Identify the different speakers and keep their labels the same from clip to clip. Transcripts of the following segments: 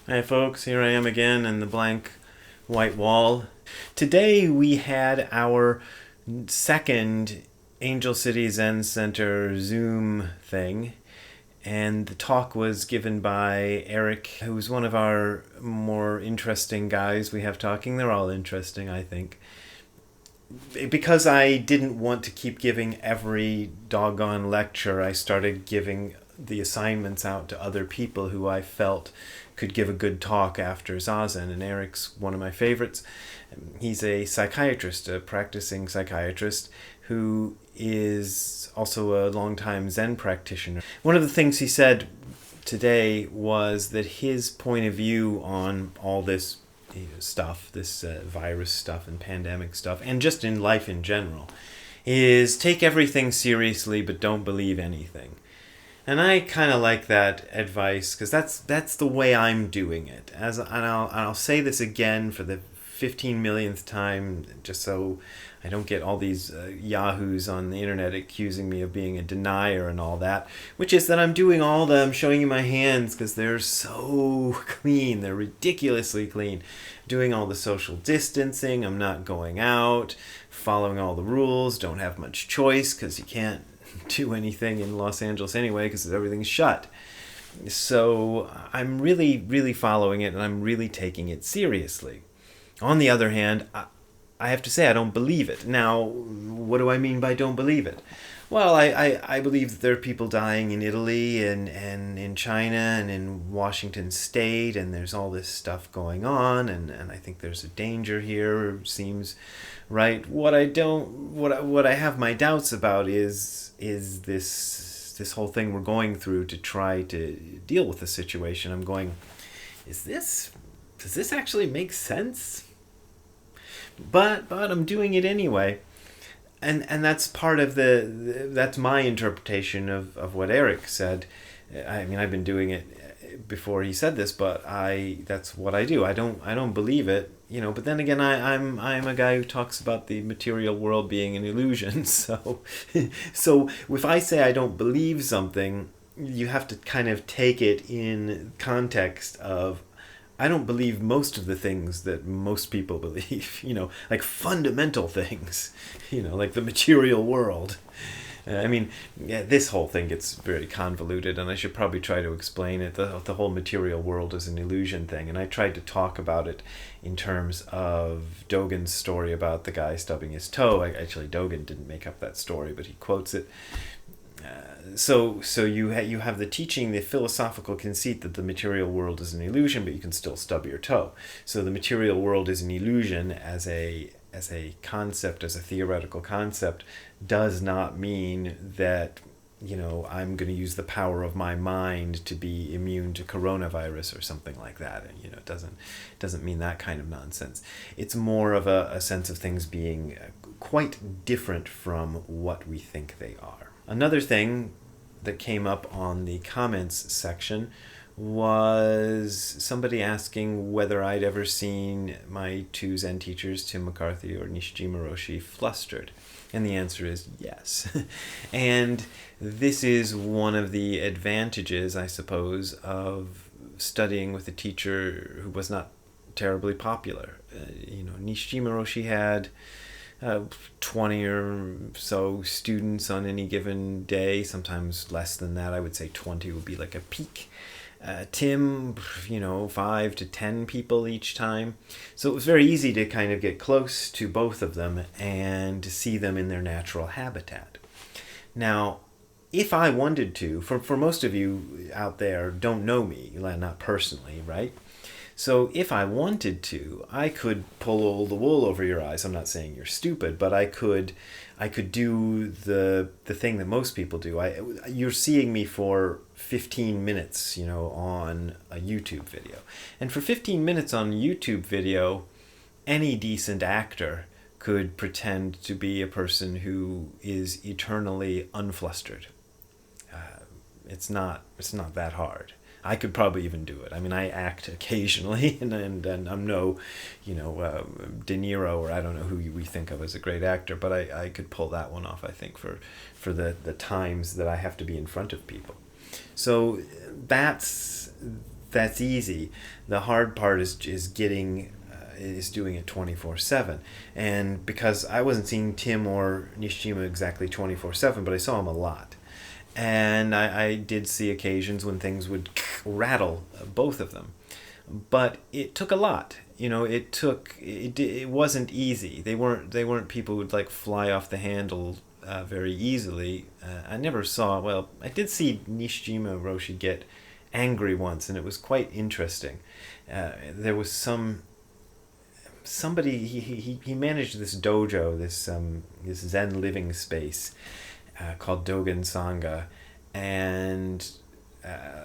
Speaker 1: Hi, folks. Here I am again in the blank white wall. Today we had our second Angel City Zen Center Zoom thing, and the talk was given by Eric, who's one of our more interesting guys we have talking. They're all interesting, I think. Because I didn't want to keep giving every doggone lecture, I started giving the assignments out to other people who I felt could give a good talk after Zazen. And Eric's one of my favorites. He's a psychiatrist, a practicing psychiatrist, who is also a longtime Zen practitioner. One of the things he said today was that his point of view on all this stuff, this virus stuff and pandemic stuff, and just in life in general, is take everything seriously but don't believe anything. And I kind of like that advice because that's the way I'm doing it. I'll say this again for the 15 millionth time, just so I don't get all these yahoos on the internet accusing me of being a denier and all that, which is that I'm showing you my hands because they're so clean. They're ridiculously clean. Doing all the social distancing. I'm not going out, following all the rules, don't have much choice because you can't do anything in Los Angeles anyway because everything's shut. So I'm really, really following it and I'm really taking it seriously. On the other hand, I have to say I don't believe it. Now, what do I mean by don't believe it? Well, I believe that there are people dying in Italy and in China and in Washington State, and there's all this stuff going on, and I think there's a danger here, seems right. What I have my doubts about is this whole thing we're going through to try to deal with the situation. I'm going, does this actually make sense? But I'm doing it anyway. And that's part of that's my interpretation of what Eric said. I mean, I've been doing it before he said this, but that's what I do. I don't believe it, but then again, I'm a guy who talks about the material world being an illusion. So if I say I don't believe something, you have to kind of take it in context of I don't believe most of the things that most people believe, like fundamental things, like the material world. This whole thing gets very convoluted, and I should probably try to explain it. The whole material world is an illusion thing, and I tried to talk about it in terms of Dogen's story about the guy stubbing his toe. Actually, Dogen didn't make up that story, but he quotes it. So you have the teaching, the philosophical conceit that the material world is an illusion, but you can still stub your toe. So the material world is an illusion as a concept, as a theoretical concept, does not mean that I'm going to use the power of my mind to be immune to coronavirus or something like that. It doesn't mean that kind of nonsense. It's more of a sense of things being quite different from what we think they are. Another thing that came up on the comments section was somebody asking whether I'd ever seen my two Zen teachers, Tim McCarthy or Mishima Roshi, flustered. And the answer is yes. And this is one of the advantages, I suppose, of studying with a teacher who was not terribly popular. Nishijima Roshi had 20 or so students on any given day, sometimes less than that. I would say 20 would be like a peak. Tim, 5 to 10 people each time. So it was very easy to kind of get close to both of them and to see them in their natural habitat. Now, if I wanted to, for most of you out there don't know me, not personally, right? So if I wanted to, I could pull all the wool over your eyes. I'm not saying you're stupid, but I could do the thing that most people do. You're seeing me for 15 minutes, on a YouTube video. And for 15 minutes on a YouTube video, any decent actor could pretend to be a person who is eternally unflustered. It's not that hard. I could probably even do it. I act occasionally, and I'm no, De Niro, or I don't know who we think of as a great actor, but I could pull that one off, I think, for the times that I have to be in front of people. So that's that's easy. The hard part is getting is doing it 24/7. And because I wasn't seeing Tim or Nishijima exactly 24/7, but I saw him a lot. And I did see occasions when things would rattle both of them. But it took a lot. It wasn't easy. They weren't people who'd like fly off the handle very easily. I never saw, well, I did see Mishima Roshi get angry once, and it was quite interesting. There was somebody, he managed this dojo, this Zen living space called Dogen Sangha, and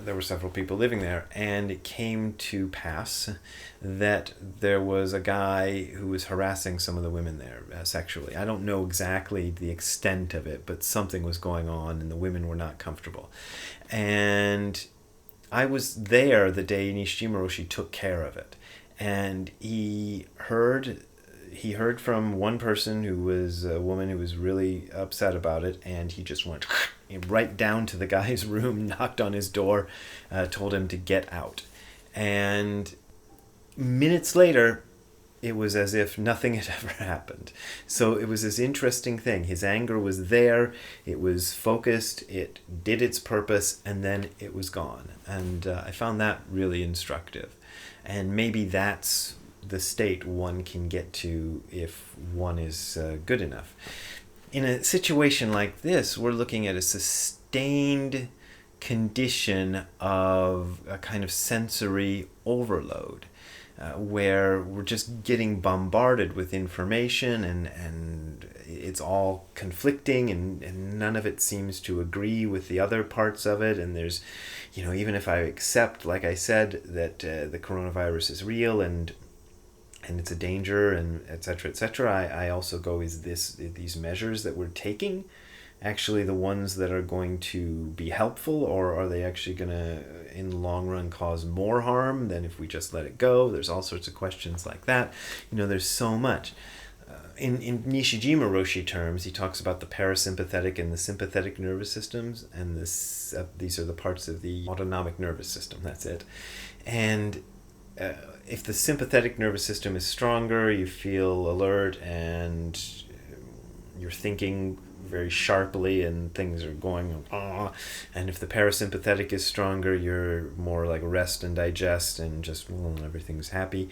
Speaker 1: there were several people living there, and it came to pass that there was a guy who was harassing some of the women there sexually. I don't know exactly the extent of it, but something was going on, and the women were not comfortable. And I was there the day Mishima Roshi took care of it, and he heard from one person who was a woman who was really upset about it, and he just went right down to the guy's room, knocked on his door, told him to get out. And minutes later, it was as if nothing had ever happened. So it was this interesting thing. His anger was there, it was focused, it did its purpose, and then it was gone. And I found that really instructive. And maybe that's the state one can get to if one is good enough. In a situation like this, we're looking at a sustained condition of a kind of sensory overload, where we're just getting bombarded with information, and it's all conflicting, and none of it seems to agree with the other parts of it. And there's, even if I accept, like I said, that the coronavirus is real and it's a danger, and et cetera, I also go, is these measures that we're taking actually the ones that are going to be helpful, or are they actually going to, in the long run, cause more harm than if we just let it go? There's all sorts of questions like that. There's so much. In Nishijima Roshi terms, he talks about the parasympathetic and the sympathetic nervous systems, and these are the parts of the autonomic nervous system. That's it. And if the sympathetic nervous system is stronger, you feel alert and you're thinking very sharply and things are going and if the parasympathetic is stronger, you're more like rest and digest and just everything's happy.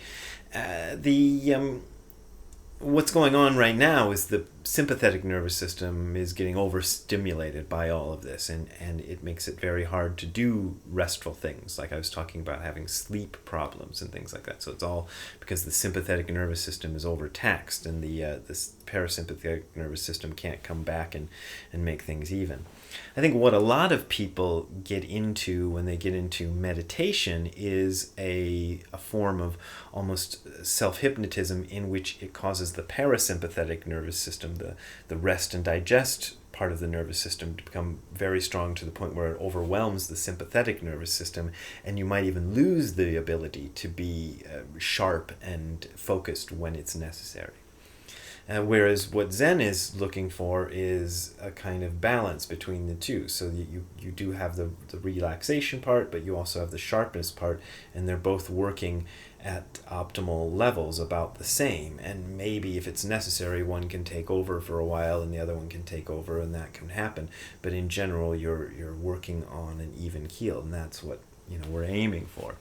Speaker 1: What's going on right now is the sympathetic nervous system is getting overstimulated by all of this, and it makes it very hard to do restful things, like I was talking about having sleep problems and things like that. So it's all because the sympathetic nervous system is overtaxed, and this parasympathetic nervous system can't come back and make things even. I think what a lot of people get into when they get into meditation is a form of almost self-hypnotism, in which it causes the parasympathetic nervous system, the rest and digest part of the nervous system, to become very strong to the point where it overwhelms the sympathetic nervous system, and you might even lose the ability to be sharp and focused when it's necessary. Whereas what Zen is looking for is a kind of balance between the two. So you do have the relaxation part, but you also have the sharpness part, and they're both working at optimal levels about the same. And maybe if it's necessary, one can take over for a while and the other one can take over, and that can happen. But in general, you're working on an even keel, and that's what we're aiming for.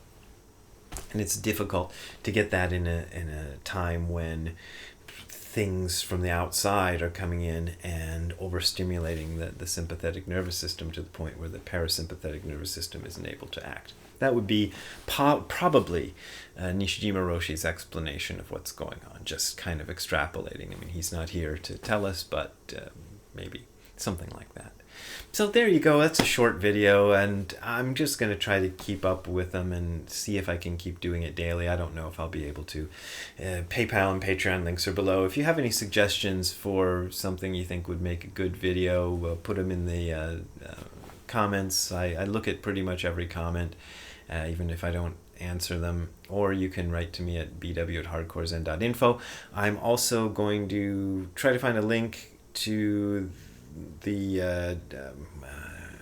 Speaker 1: And it's difficult to get that in a time when things from the outside are coming in and overstimulating the sympathetic nervous system to the point where the parasympathetic nervous system isn't able to act. That would be probably Nishijima Roshi's explanation of what's going on, just kind of extrapolating. I mean, he's not here to tell us, but maybe something like that. So there you go. That's a short video, and I'm just going to try to keep up with them and see if I can keep doing it daily. I don't know if I'll be able to. PayPal and Patreon links are below. If you have any suggestions for something you think would make a good video, put them in the comments. I look at pretty much every comment, even if I don't answer them. Or you can write to me at bw@hardcorezen.info. I'm also going to try to find a link to the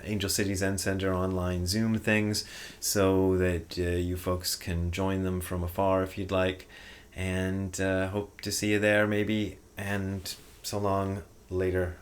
Speaker 1: Angel City Zen Center online Zoom things so that you folks can join them from afar if you'd like. And hope to see you there maybe. And so long, later.